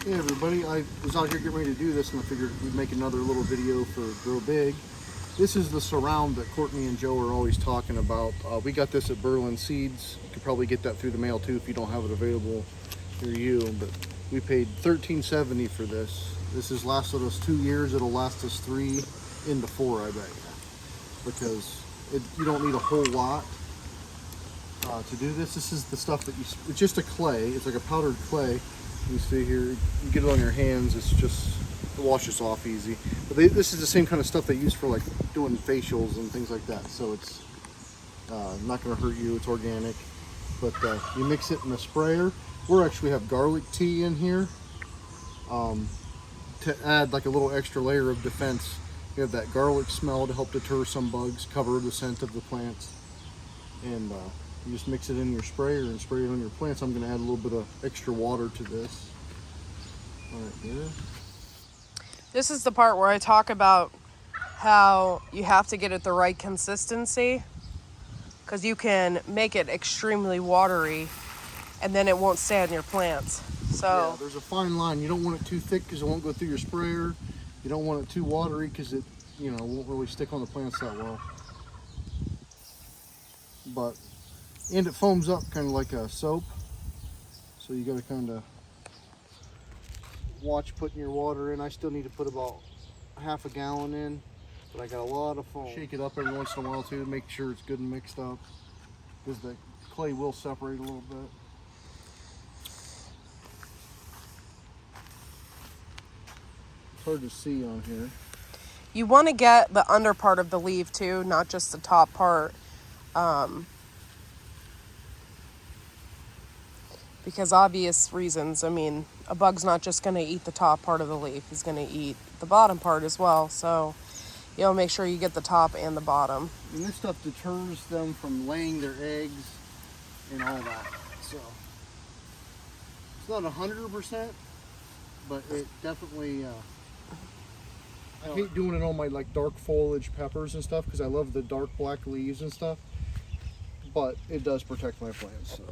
Hey everybody, I was out here getting ready to do this and I figured we'd make another little video for Grow Big. This is the surround that Courtney and Joe are always talking about. We got this at Berlin Seeds. You could probably get that through the mail too if you don't have it available near you, but we paid $13.70 for this. This has lasted us 2 years. It'll last us 3 into 4, I bet you, because you don't need a whole lot to do this. This is the stuff that it's just a clay. It's like a powdered clay. You see here, you get it on your hands, it washes off easy. But this is the same kind of stuff they use for like doing facials and things like that. So it's not gonna hurt you, it's organic. But you mix it in a sprayer. We actually have garlic tea in here to add like a little extra layer of defense. You have that garlic smell to help deter some bugs, cover the scent of the plants. And you just mix it in your sprayer and spray it on your plants. I'm going to add a little bit of extra water to this. Right here. This is the part where I talk about how you have to get it the right consistency, because you can make it extremely watery and then it won't stay on your plants. So yeah, there's a fine line. You don't want it too thick because it won't go through your sprayer. You don't want it too watery because it, won't really stick on the plants that well. And it foams up kind of like a soap, so you got to kind of watch putting your water in. I still need to put about half a gallon in, but I got a lot of foam. Shake it up every once in a while too to make sure it's good and mixed up, because the clay will separate a little bit. It's hard to see on here. you want to get the under part of the leaf too, not just the top part. Because obvious reasons. I mean, a bug's not just going to eat the top part of the leaf. He's going to eat the bottom part as well. So you'll make sure you get the top and the bottom. And this stuff deters them from laying their eggs and all that. So it's not 100%, but it definitely, I hate doing it on my like dark foliage peppers and stuff because I love the dark black leaves and stuff, but it does protect my plants. So.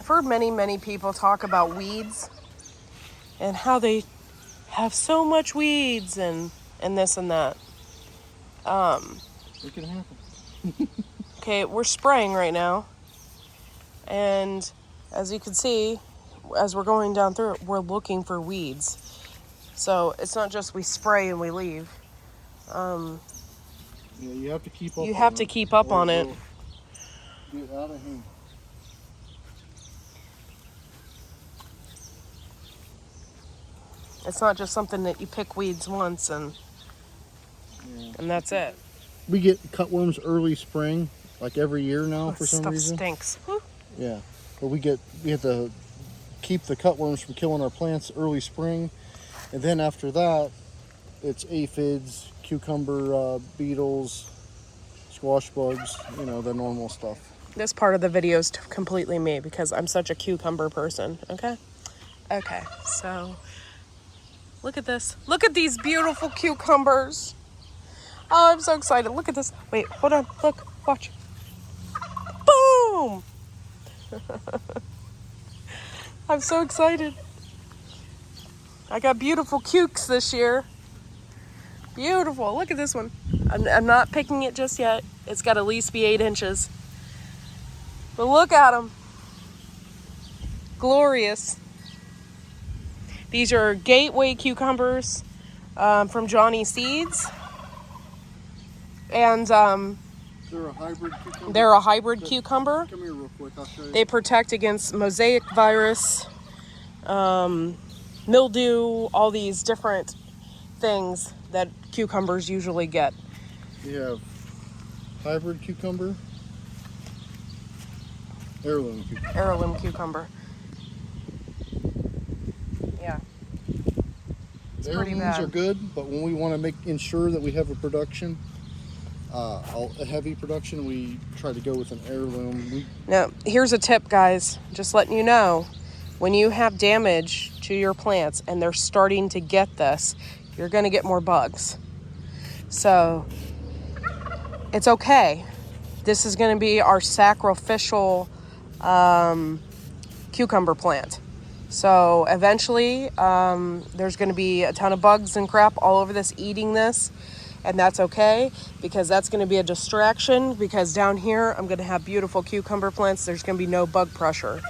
I've heard many people talk about weeds and how they have so much weeds and this and that. It can happen. Okay, we're spraying right now, and as you can see, as we're going down through it, we're looking for weeds. So it's not just we spray and we leave. Yeah, you have to keep up. You have to keep up on it. Get out of hand. It's not just something that you pick weeds once and that's it. We get cutworms early spring, like every year now for some Stuff reason. stinks. Yeah, but we have to keep the cutworms from killing our plants early spring, and then after that, it's aphids, cucumber beetles, squash bugs, the normal stuff. This part of the video is completely me because I'm such a cucumber person. Okay, so look at this. Look at these beautiful cucumbers. Oh, I'm so excited. Look at this. Wait, hold on. Look, watch. Boom! I'm so excited. I got beautiful cukes this year. Beautiful. Look at this one. I'm not picking it just yet. It's got to at least be 8 inches. But look at them. Glorious. These are gateway cucumbers from Johnny Seeds. And They're a hybrid cucumber. they're a hybrid cucumber. Come here real quick, I'll show you. They protect against mosaic virus, mildew, all these different things that cucumbers usually get. We have hybrid cucumber, heirloom cucumber. Heirloom cucumber. Yeah. The heirlooms are good, but when we want to ensure that we have a production, a heavy production, we try to go with an heirloom. Now, here's a tip, guys. Just letting you know, when you have damage to your plants and they're starting to get this, you're going to get more bugs. So it's okay. This is going to be our sacrificial cucumber plant. So eventually there's going to be a ton of bugs and crap all over this eating this. And that's okay, because that's going to be a distraction, because down here I'm going to have beautiful cucumber plants. There's going to be no bug pressure.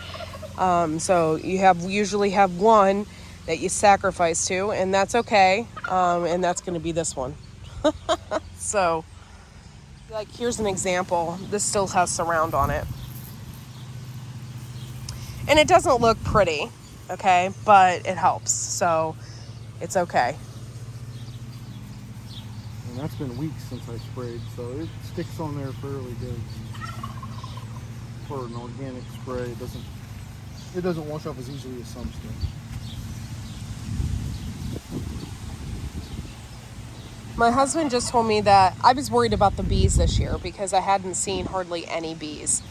So you usually have one that you sacrifice to, and that's okay. And that's going to be this one. So, like, here's an example. This still has surround on it. And it doesn't look pretty, okay, but it helps. So it's okay. And that's been weeks since I sprayed, so it sticks on there fairly good. For an organic spray, it doesn't wash off as easily as some stuff. My husband just told me that I was worried about the bees this year because I hadn't seen hardly any bees.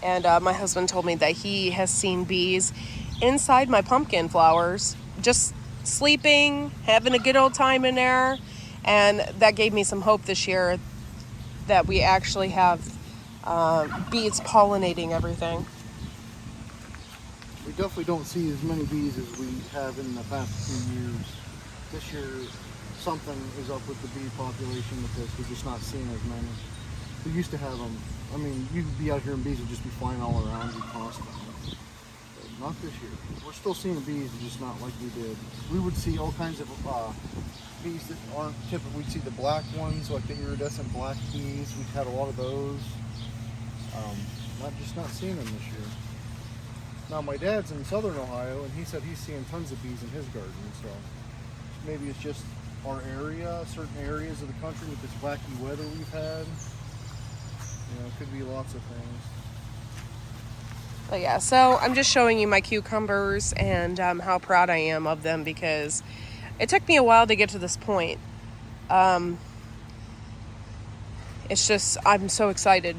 And my husband told me that he has seen bees inside my pumpkin flowers, just sleeping, having a good old time in there. And that gave me some hope this year that we actually have bees pollinating everything. We definitely don't see as many bees as we have in the past few years. This year, something is up with the bee population with this. We're just not seeing as many. We used to have them. I mean, you'd be out here and bees would just be flying all around you constantly. But not this year. We're still seeing the bees, just not like we did. We would see all kinds of bees that aren't typical. We'd see the black ones, like the iridescent black bees. We've had a lot of those. Not seeing them this year. Now my dad's in southern Ohio, and he said he's seeing tons of bees in his garden. So maybe it's just our area, certain areas of the country with this wacky weather we've had. You know, it could be lots of things. But yeah, so I'm just showing you my cucumbers and how proud I am of them, because it took me a while to get to this point. It's just, I'm so excited.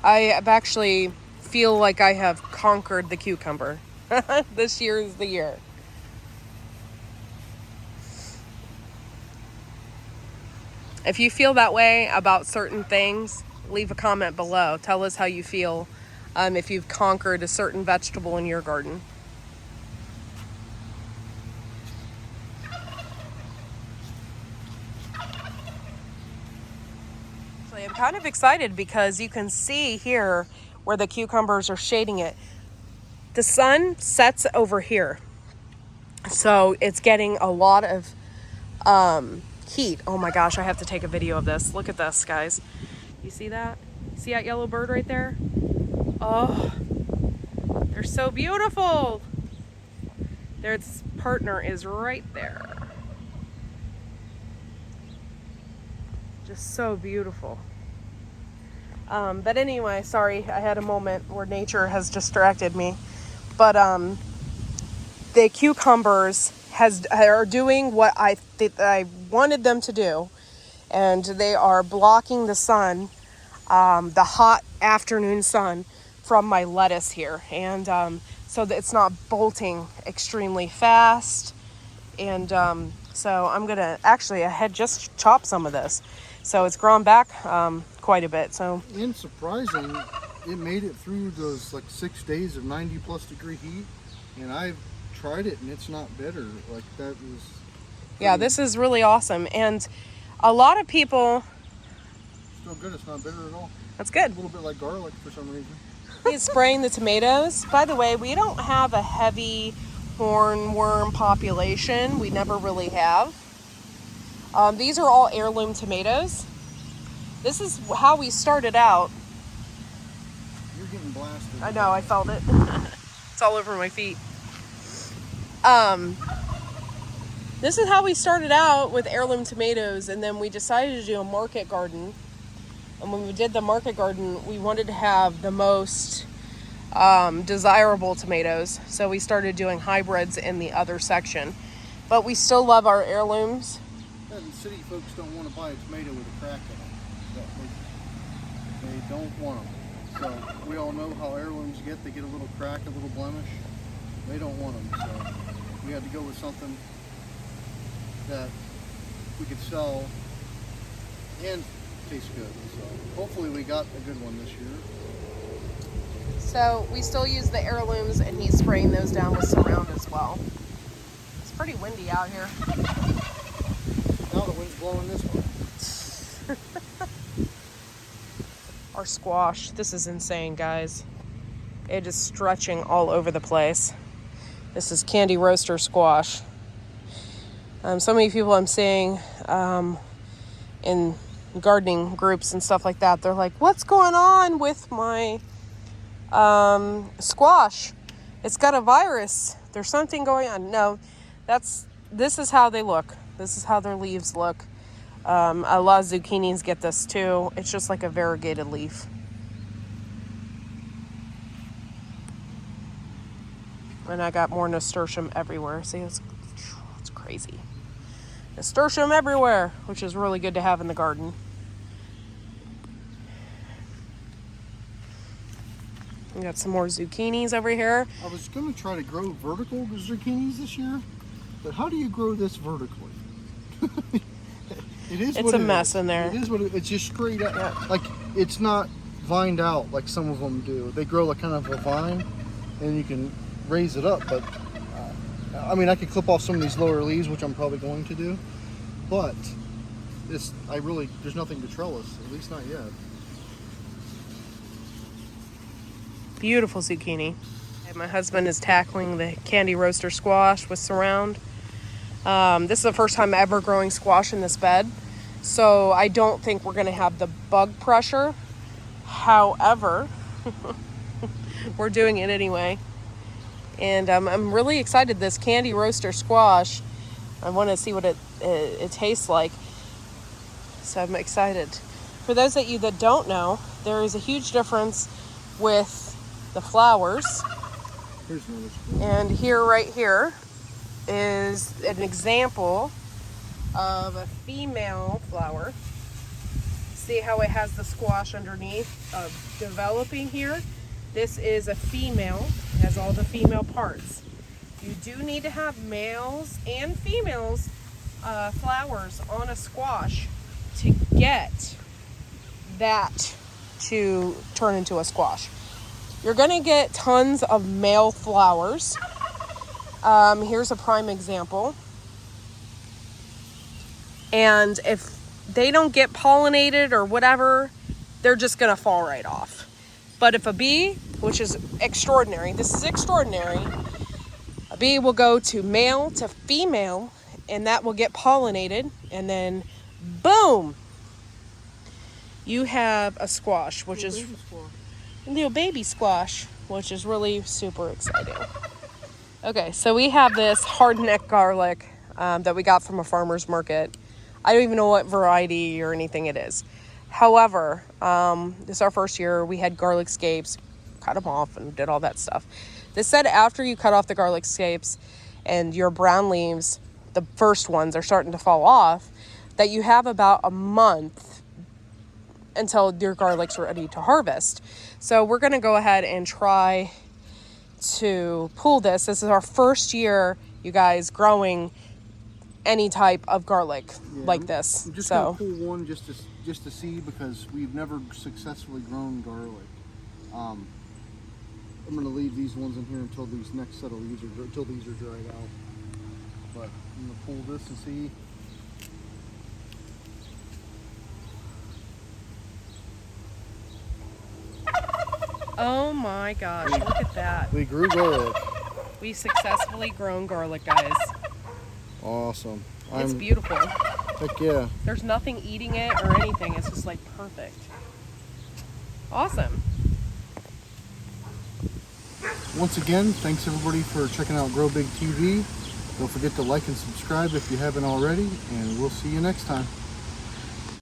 I have actually feel like I have conquered the cucumber. This year is the year. If you feel that way about certain things, leave a comment below. Tell us how you feel if you've conquered a certain vegetable in your garden. So I'm kind of excited because you can see here where the cucumbers are shading it. The sun sets over here, so it's getting a lot of heat. Oh my gosh, I have to take a video of this. Look at this, guys. You see that? See that yellow bird right there? Oh, they're so beautiful. Their partner is right there. Just so beautiful. But anyway, sorry, I had a moment where nature has distracted me. But the cucumbers are doing what I wanted them to do, and they are blocking the sun, the hot afternoon sun, from my lettuce here, and so that it's not bolting extremely fast. And so I'm gonna actually, I had just chopped some of this, so it's grown back quite a bit. So, and surprising, it made it through those like 6 days of 90+ degree heat, and I've tried it and it's not bitter. Like, that was yeah, this is really awesome. And a lot of people, still good. It's not bitter at all. that's good. A little bit like garlic for some reason. He's spraying the tomatoes. By the way, we don't have a heavy hornworm population. We never really have. These are all heirloom tomatoes. This is how we started out. You're getting blasted. I know, I felt it. It's all over my feet. This is how we started out with heirloom tomatoes, and then we decided to do a market garden. And when we did the market garden, we wanted to have the most desirable tomatoes. So we started doing hybrids in the other section. But we still love our heirlooms. Yeah, the city folks don't want to buy a tomato with a crack in it. They don't want them. So we all know how heirlooms get. They get a little crack, a little blemish. They don't want them. So we had to go with something that we could sell and taste good. So hopefully we got a good one this year. So we still use the heirlooms, and he's spraying those down with Surround as well. It's pretty windy out here. Now the wind's blowing this way. Our squash, this is insane, guys. It is stretching all over the place. This is candy roaster squash. So many people I'm seeing in gardening groups and stuff like that, they're like, what's going on with my squash? It's got a virus. There's something going on. No, this is how they look. This is how their leaves look. A lot of zucchinis get this too. It's just like a variegated leaf. And I got more nasturtium everywhere. See, it's crazy. Nasturtium everywhere, which is really good to have in the garden. We got some more zucchinis over here. I was going to try to grow vertical zucchinis this year, but how do you grow this vertically? It's a mess in there. It is what it's just straight up. Yeah. Like, it's not vined out like some of them do. They grow like kind of a vine, and you can raise it up. But I mean, I could clip off some of these lower leaves, which I'm probably going to do. But there's nothing to trellis, at least not yet. Beautiful zucchini. And my husband is tackling the candy roaster squash with Surround. This is the first time ever growing squash in this bed, so I don't think we're going to have the bug pressure. However, we're doing it anyway. And I'm really excited. This candy roaster squash, I want to see what it tastes like. So I'm excited. For those of you that don't know, there is a huge difference with the flowers. Here's another squash. And right here is an example of a female flower. See how it has the squash underneath developing here? This is a female. It has all the female parts. You do need to have males and females flowers on a squash to get that to turn into a squash. You're going to get tons of male flowers. Here's a prime example. And if they don't get pollinated or whatever, they're just going to fall right off. But if a bee, which is extraordinary, this is extraordinary, a bee will go to male to female, and that will get pollinated, and then boom, you have a squash, which is a little baby squash, which is really super exciting. Okay, so we have this hardneck garlic that we got from a farmer's market. I don't even know what variety or anything it is. However, this is our first year. We had garlic scapes, cut them off and did all that stuff. They said after you cut off the garlic scapes and your brown leaves, the first ones are starting to fall off, that you have about a month until your garlic's ready to harvest. So we're going to go ahead and try to pull this. This is our first year, you guys, growing any type of garlic like this. I'm just gonna pull one just to see, because we've never successfully grown garlic. I'm gonna leave these ones in here until these next set of leaves until these are dried out. But I'm gonna pull this and see. Oh my gosh, look at that. We grew garlic. We successfully grown garlic, guys. Awesome. It's beautiful. Heck yeah. There's nothing eating it or anything. It's just like perfect. Awesome. Once again, thanks everybody for checking out Grow Big TV. Don't forget to like and subscribe if you haven't already, and we'll see you next time.